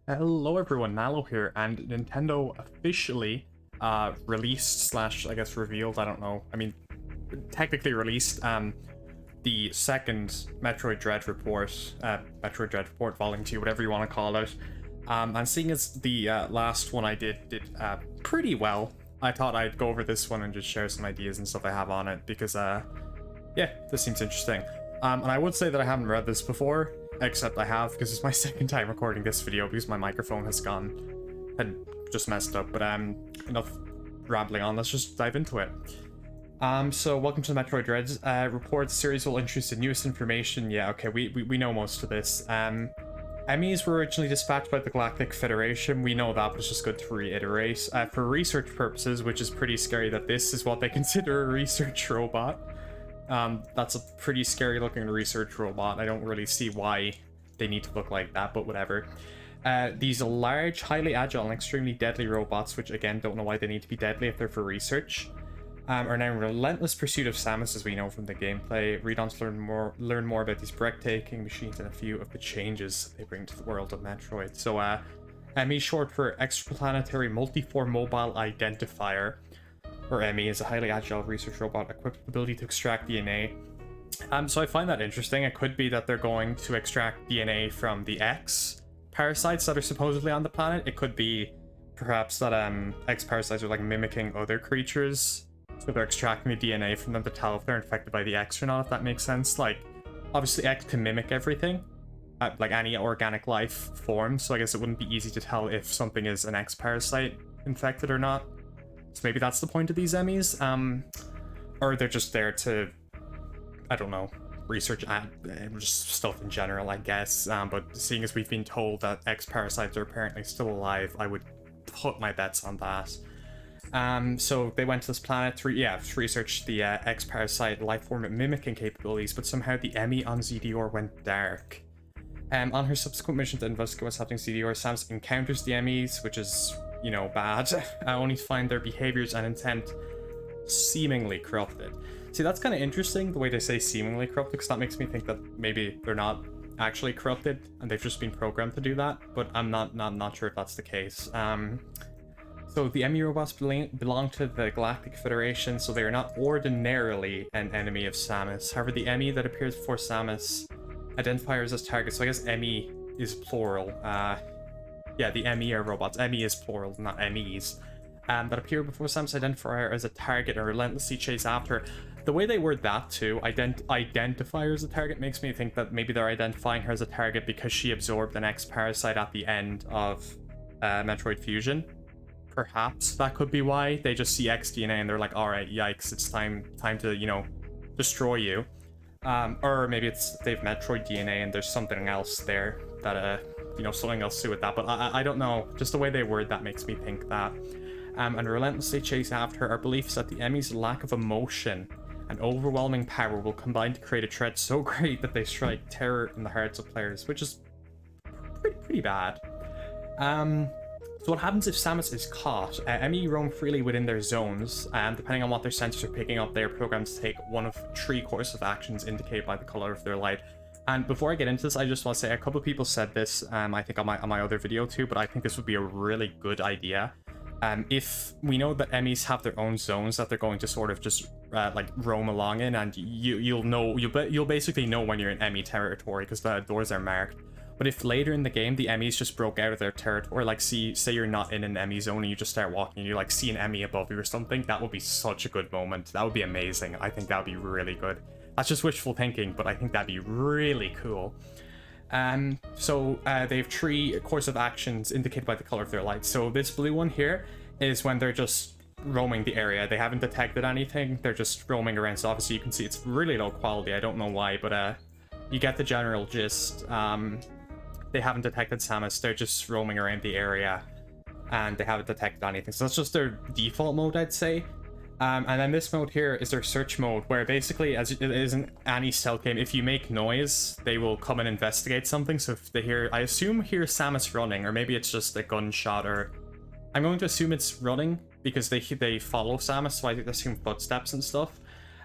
Hello everyone, Nalo here, and Nintendo officially released slash I guess revealed, I don't know, I mean technically released the second Metroid Dread report, Metroid Dread report Volume 2, whatever you want to call it. And seeing as the last one I did pretty well, I thought I'd go over this one and just share some ideas and stuff I have on it because yeah, this seems interesting. And I would say that I haven't read this before, except I have because it's my second time recording this video because my microphone had just messed up. But enough rambling on, let's just dive into it. So welcome to the Metroid Dread report. The series will introduce the newest information. Yeah, okay, we know most of this. Emmys were originally dispatched by the Galactic Federation. We know that, but it's just good to reiterate. For research purposes, which is pretty scary that this is what they consider a research robot. That's a pretty scary looking research robot. I don't really see why they need to look like that, but whatever. These large, highly agile, and extremely deadly robots, which again, don't know why they need to be deadly if they're for research, are now in relentless pursuit of Samus, as we know from the gameplay. Read on to learn more about these breathtaking machines and a few of the changes they bring to the world of Metroid. So, E.M.M.I, short for Extraplanetary Multiform Mobile Identifier, or E.M.M.I, is a highly agile research robot equipped with the ability to extract DNA. So I find that interesting. It could be that they're going to extract DNA from the X parasites that are supposedly on the planet. It could be perhaps that X parasites are like mimicking other creatures, so they're extracting the DNA from them to tell if they're infected by the X or not, if that makes sense. Like, obviously X can mimic everything, like any organic life form, so I guess it wouldn't be easy to tell if something is an X parasite infected or not. So maybe that's the point of these E.M.M.Is, or they're just there to, I don't know, research just stuff in general, I guess. But seeing as we've been told that X parasites are apparently still alive, I would put my bets on that. So they went to this planet to research the X parasite life form mimicking capabilities, but somehow the E.M.M.I on ZDR went dark. On her subsequent mission to investigate what's happening to ZDR, Samus encounters the E.M.M.Is, which is, you know, bad, only to find their behaviors and intent seemingly corrupted. See, that's kind of interesting, the way they say seemingly corrupted, because that makes me think that maybe they're not actually corrupted and they've just been programmed to do that, but I'm not sure if that's the case. So the E.M.M.I robots belong to the Galactic Federation, so they are not ordinarily an enemy of Samus. However, the E.M.M.I that appears before Samus identifiers as targets, so I guess E.M.M.I is plural. Yeah, the E.M.M.I are robots. E.M.M.I is plural, not E.M.M.Is. That appear before Samus identify her as a target and relentlessly chase after her. The way they word that too, identify her as a target, makes me think that maybe they're identifying her as a target because she absorbed an X parasite at the end of Metroid Fusion. Perhaps that could be why they just see X DNA and they're like, all right, yikes, it's time to, you know, destroy you. Or maybe it's they've Metroid DNA and there's something else there that you know, something else to do with that. But I don't know. Just the way they word that makes me think that. And relentlessly chase after her. Our belief is that the E.M.M.I's lack of emotion and overwhelming power will combine to create a threat so great that they strike terror in the hearts of players, which is pretty bad. So what happens if Samus is caught? E.M.M.I roam freely within their zones, and depending on what their sensors are picking up, they are programmed to take one of 3 courses of actions indicated by the color of their light. And before I get into this, I just want to say a couple of people said this, I think on my other video too, but I think this would be a really good idea. If we know that E.M.M.Is have their own zones that they're going to sort of just like roam along in, and you'll basically know when you're in E.M.M.I territory because the doors are marked. But if later in the game the E.M.M.Is just broke out of their territory, like say you're not in an E.M.M.I zone and you just start walking and you like see an E.M.M.I above you or something, that would be such a good moment. That would be amazing. I think that would be really good. That's just wishful thinking, but I think that'd be really cool. So they have 3 course of actions indicated by the color of their light. So this blue one here is when they're just roaming the area. They haven't detected anything. They're just roaming around. So obviously you can see it's really low quality. I don't know why, but you get the general gist. They haven't detected Samus. They're just roaming around the area and they haven't detected anything. So that's just their default mode, I'd say. And then this mode here is their search mode, where basically, as it is in any stealth game, if you make noise, they will come and investigate something. So if they hear, I assume hear Samus running, or maybe it's just a gunshot, or I'm going to assume it's running because they follow Samus, so I assume footsteps and stuff.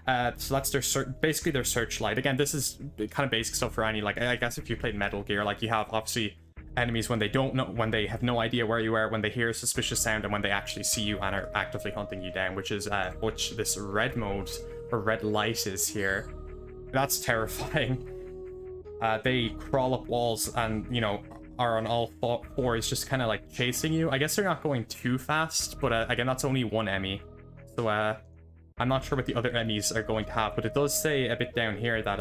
So that's their basically their searchlight. Again, this is kind of basic stuff for any, like, I guess if you played Metal Gear, like you have obviously enemies when they don't know, when they have no idea where you are, when they hear a suspicious sound, and when they actually see you and are actively hunting you down, which is which this red mode or red light is here. That's terrifying. They crawl up walls and, you know, are on all fours, just kind of like chasing you. I guess they're not going too fast, but again, that's only one Emmy. So I'm not sure what the other Emmys are going to have, but it does say a bit down here that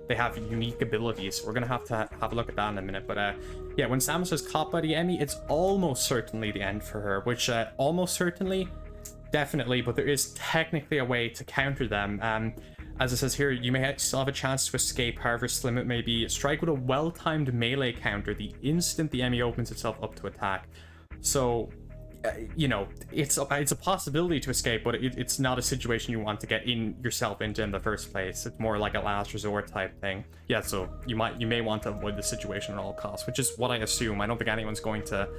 they have unique abilities. We're gonna have to have a look at that in a minute. But yeah, when Samus is caught by the Emmy, it's almost certainly the end for her, which almost certainly, definitely, but there is technically a way to counter them. As it says here, you may still have a chance to escape, however slim it may be. Strike with a well-timed melee counter the instant the Emmy opens itself up to attack. So, you know, it's a possibility to escape, but it's not a situation you want to get yourself into in the first place. It's more like a last resort type thing. Yeah, so you may want to avoid the situation at all costs, which is what I assume. I don't think anyone's going to...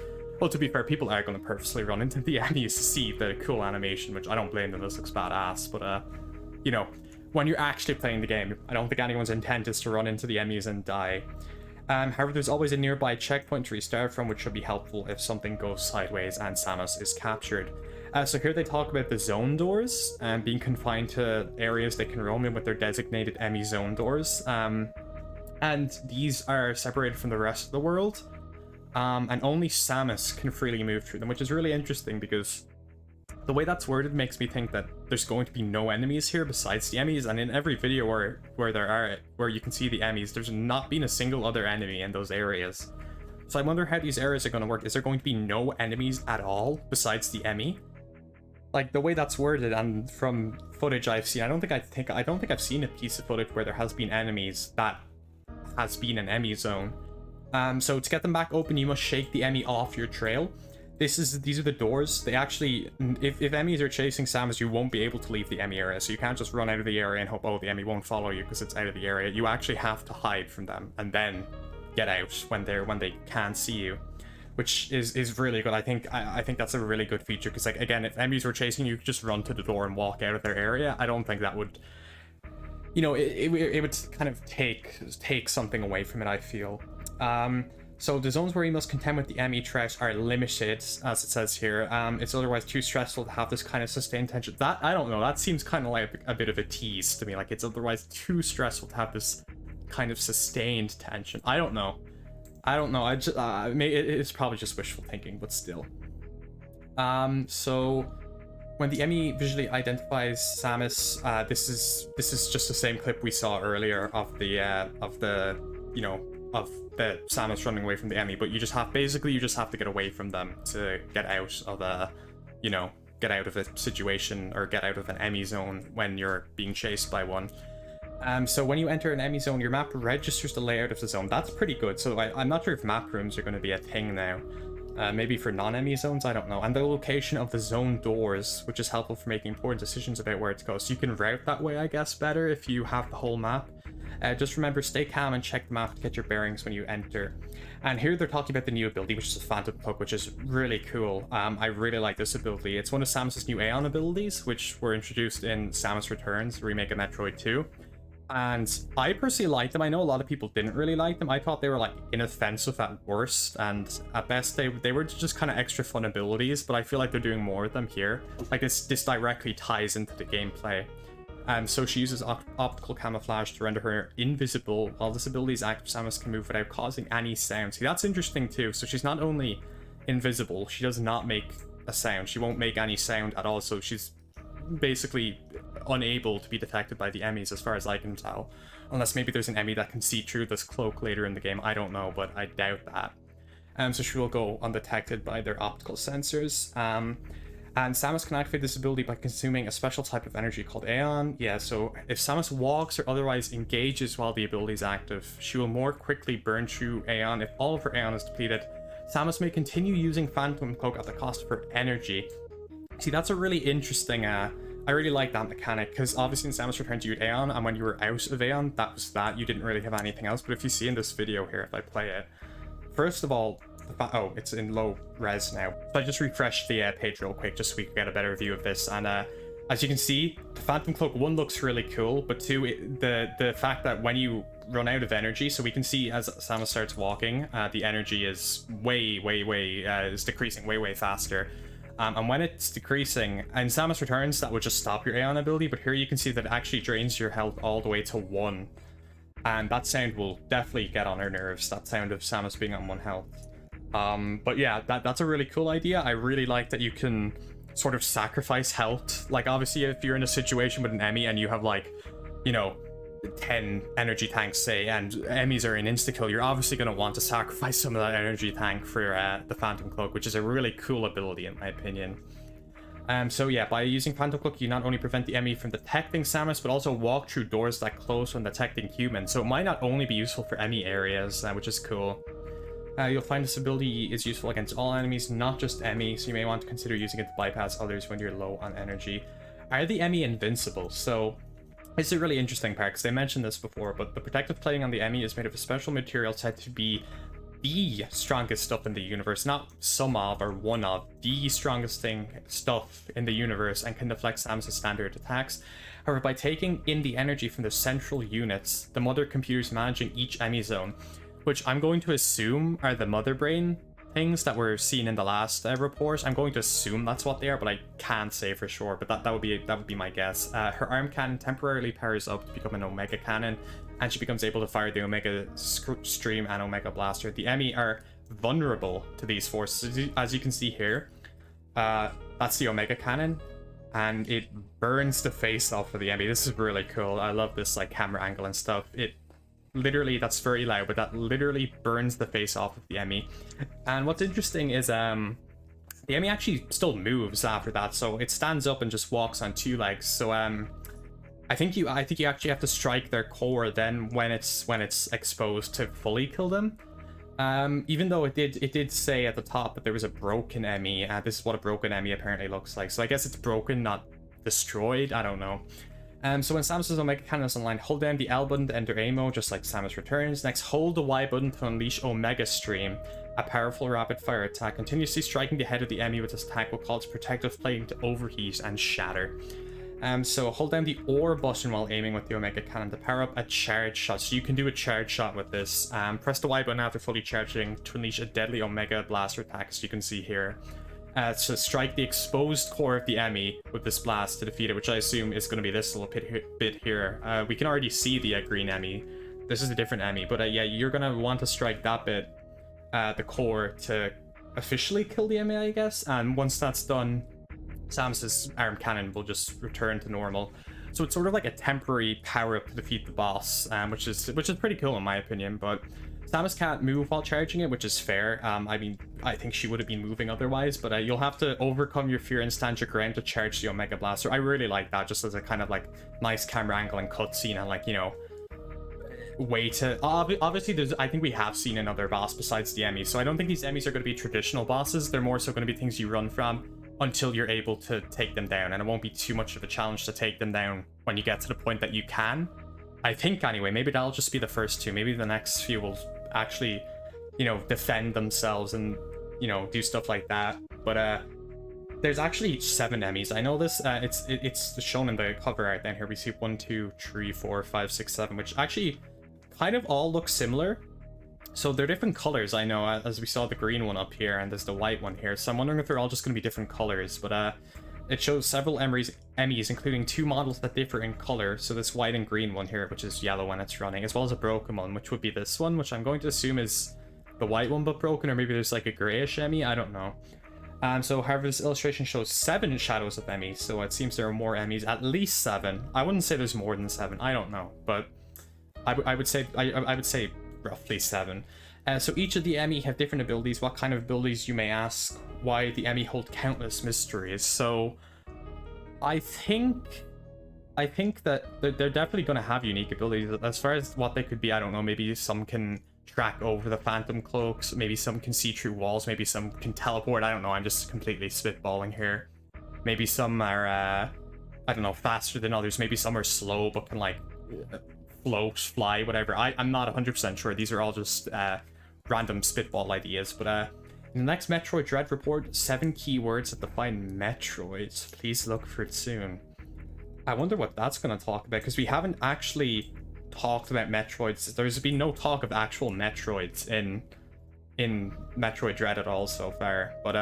Well, to be fair, people are going to purposely run into the Emmys to see the cool animation, which I don't blame them. This looks badass, but you know, when you're actually playing the game, I don't think anyone's intent is to run into the Emmys and die. However, there's always a nearby checkpoint to restart from, which should be helpful if something goes sideways and Samus is captured. So here they talk about the zone doors and being confined to areas they can roam in with their designated Emmy zone doors. And these are separated from the rest of the world. And only Samus can freely move through them, which is really interesting because the way that's worded makes me think that there's going to be no enemies here besides the Emmys, and in every video where you can see the Emmys, there's not been a single other enemy in those areas. So I wonder how these areas are going to work. Is there going to be no enemies at all besides the Emmy? Like the way that's worded, and from footage I've seen, I don't think I've seen a piece of footage where there has been enemies that has been an Emmy zone. So to get them back open, you must shake the Emmy off your trail. These are the doors. They actually, if Emmys are chasing Samus, you won't be able to leave the Emmy area. So you can't just run out of the area and hope, oh, the Emmy won't follow you because it's out of the area. You actually have to hide from them and then get out when they can't see you, which is really good. I think that's a really good feature because, like, again, if Emmys were chasing you, you could just run to the door and walk out of their area. I don't think that would, you know, it would kind of take something away from it, I feel. So the zones where you must contend with the Emmy threat are limited, as it says here. It's otherwise too stressful to have this kind of sustained tension. That, I don't know, that seems kind of like a bit of a tease to me. Like, it's otherwise too stressful to have this kind of sustained tension. I don't know. I just, it's probably just wishful thinking, but still. So when the Emmy visually identifies Samus, this is just the same clip we saw earlier of the Samus running away from the Emmy, but you just have to get away from them to get out of a situation or get out of an Emmy zone when you're being chased by one. So when you enter an Emmy zone, your map registers the layout of the zone. That's pretty good. So I'm not sure if map rooms are going to be a thing now. Maybe for non-Emmy zones, I don't know. And the location of the zone doors, which is helpful for making important decisions about where to go. So you can route that way, I guess, better if you have the whole map. Just remember, stay calm and check the map to get your bearings when you enter. And here they're talking about the new ability, which is a Phantom Cloak, which is really cool. I really like this ability. It's one of Samus's new Aeon abilities, which were introduced in Samus Returns, the remake of Metroid 2. And I personally liked them. I know a lot of people didn't really like them. I thought they were like inoffensive at worst, and at best they were just kind of extra fun abilities, but I feel like they're doing more of them here. Like this directly ties into the gameplay. So she uses optical camouflage to render her invisible. While this ability is active, Samus can move without causing any sound. See, that's interesting too. So she's not only invisible, she does not make a sound. She won't make any sound at all, so she's basically unable to be detected by the Emmys as far as I can tell. Unless maybe there's an Emmy that can see through this cloak later in the game. I don't know, but I doubt that. So she will go undetected by their optical sensors. And Samus can activate this ability by consuming a special type of energy called Aeon. Yeah, so if Samus walks or otherwise engages while the ability is active, she will more quickly burn through Aeon. If all of her Aeon is depleted, Samus may continue using Phantom Cloak at the cost of her energy. See, that's a really interesting, I really like that mechanic, because obviously in Samus Returns you had Aeon, and when you were out of Aeon, that was that. You didn't really have anything else, but if you see in this video here, if I play it, first of all, oh, it's in low res now. So I just refreshed the page real quick just so we could get a better view of this. And as you can see, the Phantom Cloak, one, looks really cool, but two, the fact that when you run out of energy. So we can see as Samus starts walking, the energy is is decreasing way faster. And when it's decreasing, and Samus returns, that would just stop your Aeon ability, but here you can see that it actually drains your health all the way to 1. And that sound will definitely get on our nerves, that sound of Samus being on 1 health. But yeah, that's a really cool idea. I really like that you can sort of sacrifice health. Like, obviously, if you're in a situation with an Emmy and you have, like, you know, 10 energy tanks, say, and Emmys are in insta-kill, you're obviously going to want to sacrifice some of that energy tank for the Phantom Cloak, which is a really cool ability in my opinion. So yeah, by using Phantom Cloak, you not only prevent the Emmy from detecting Samus, but also walk through doors that close when detecting humans. So it might not only be useful for Emmy areas, which is cool. You'll find this ability is useful against all enemies, not just Emmy, so you may want to consider using it to bypass others when you're low on energy. Are the Emmy invincible? So it's a really interesting part, because they mentioned this before, but the protective plating on the Emmy is made of a special material said to be the strongest stuff in the universe, not some of or one of, the strongest stuff in the universe, and can deflect Samus' standard attacks. However, by taking in the energy from the central units, the mother computers managing each Emmy zone, which I'm going to assume are the mother brain things that were seen in the last report. I'm going to assume that's what they are, but I can't say for sure. But that would be my guess. Her arm cannon temporarily powers up to become an Omega cannon, and she becomes able to fire the Omega Stream and Omega Blaster. The Emmy are vulnerable to these forces, as you can see here. That's the Omega cannon, and it burns the face off of the Emmy. This is really cool. I love this like camera angle and stuff. It literally, that's very loud, but that literally burns the face off of the Emmy. And what's interesting is the Emmy actually still moves after that, so it stands up and just walks on 2 legs. So I think you actually have to strike their core then when it's exposed to fully kill them. Even though it did say at the top that there was a broken Emmy. This is what a broken Emmy apparently looks like. So I guess it's broken, not destroyed. I don't know. So when Samus' Omega Cannon is online, hold down the L button to enter A mode, just like Samus Returns. Next, hold the Y button to unleash Omega Stream, a powerful rapid fire attack. Continuously striking the head of the Emmy with this attack will cause protective plating to overheat and shatter. So hold down the OR button while aiming with the Omega Cannon to power up a charge shot. So you can do a charge shot with this. Press the Y button after fully charging to unleash a deadly Omega Blaster attack, as you can see here. To strike the exposed core of the Emmy with this blast to defeat it, which I assume is going to be this little bit here. We can already see the green Emmy. This is a different Emmy, but yeah, you're going to want to strike that bit, the core, to officially kill the Emmy, I guess. And once that's done, Samus's arm cannon will just return to normal. So it's sort of like a temporary power-up to defeat the boss, which is pretty cool in my opinion, but Samus can't move while charging it, which is fair. I mean, I think she would have been moving otherwise, but you'll have to overcome your fear and stand your ground to charge the Omega Blaster. I really like that, just as a kind of like nice camera angle and cutscene, and like, you know, way to... Obviously, I think we have seen another boss besides the Emmys, so I don't think these Emmys are going to be traditional bosses. They're more so going to be things you run from until you're able to take them down, and it won't be too much of a challenge to take them down when you get to the point that you can. I think, anyway. Maybe that'll just be the first 2. Maybe the next few will actually, you know, defend themselves and, you know, do stuff like that. But there's actually 7 Emmys. I know this. It's shown in the cover art down here. We see 1, 2, 3, 4, 5, 6, 7, which actually kind of all look similar. So they're different colors, I know, as we saw the green one up here, and there's the white one here. So I'm wondering if they're all just going to be different colors. But it shows several Emmys, including 2 models that differ in color. So this white and green one here, which is yellow when it's running, as well as a broken one, which would be this one, which I'm going to assume is the white one but broken, or maybe there's like a grayish Emmy, I don't know. So however, this illustration shows 7 shadows of Emmy, so it seems there are more Emmys, at least 7. I wouldn't say there's more than 7, I don't know, but I would say roughly 7. So each of the Emmy have different abilities. What kind of abilities, you may ask? Why the Emmy hold countless mysteries. So I think that they're definitely going to have unique abilities. As far as what they could be, I don't know. Maybe some can track over the Phantom Cloaks. Maybe some can see through walls. Maybe some can teleport. I don't know. I'm just completely spitballing here. Maybe some are, I don't know, faster than others. Maybe some are slow but can, like, float, fly, whatever. I'm not 100% sure. These are all just random spitball ideas. But in the next Metroid Dread report, 7 keywords that define Metroids. Please look for it soon. I wonder what that's going to talk about, because we haven't actually talked about Metroids. There's been no talk of actual Metroids in Metroid Dread at all so far. But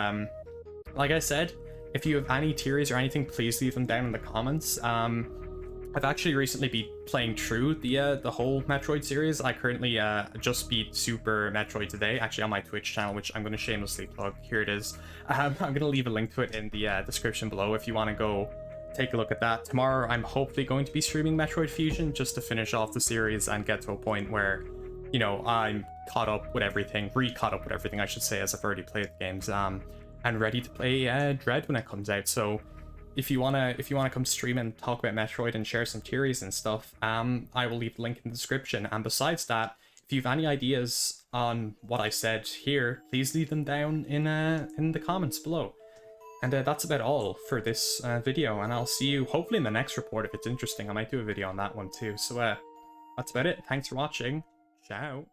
like I said, if you have any theories or anything, please leave them down in the comments. I've actually recently been playing through the whole Metroid series. I currently just beat Super Metroid today, actually on my Twitch channel, which I'm going to shamelessly plug. Here it is. I'm going to leave a link to it in the description below if you want to go take a look at that. Tomorrow, I'm hopefully going to be streaming Metroid Fusion just to finish off the series and get to a point where, you know, I'm caught up with everything, caught up with everything, I should say, as I've already played the games, and ready to play Dread when it comes out. So if you wanna come stream and talk about Metroid and share some theories and stuff, I will leave the link in the description. And besides that, if you have any ideas on what I said here, please leave them down in the comments below. And that's about all for this video, and I'll see you hopefully in the next report. If it's interesting, I might do a video on that one too. So that's about it. Thanks for watching. Ciao.